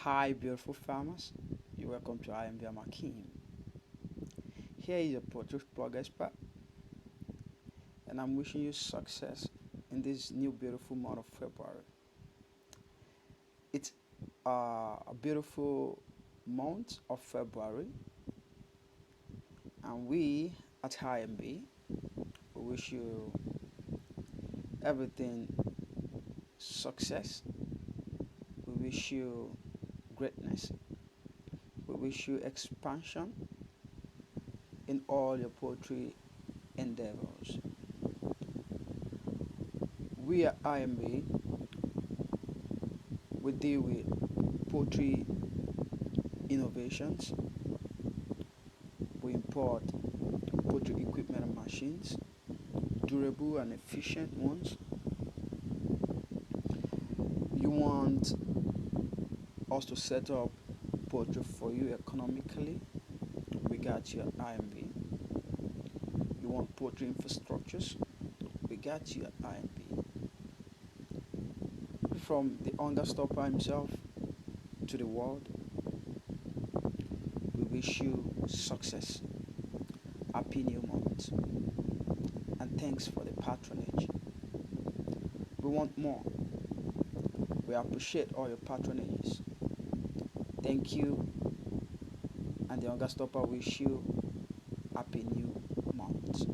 Hi, beautiful farmers. You're welcome to I am Makim. Here is your progress path, and I'm wishing you success in this new beautiful month of February. It's a beautiful month of February, and we at IMB we wish you everything success. We wish you greatness. We wish you expansion in all your poetry endeavors. We at IMB we deal with poultry innovations. We import poultry equipment and machines, durable and efficient ones. You want us to set up poultry for you economically? We got you at IMB. You want poultry infrastructures? We got you at IMB. From the Hungerstopper himself to the world, we wish you success. Happy New Month. And thanks for the patronage. We want more. We appreciate all your patronages. Thank you, and the Hungerstopper wish you happy new month.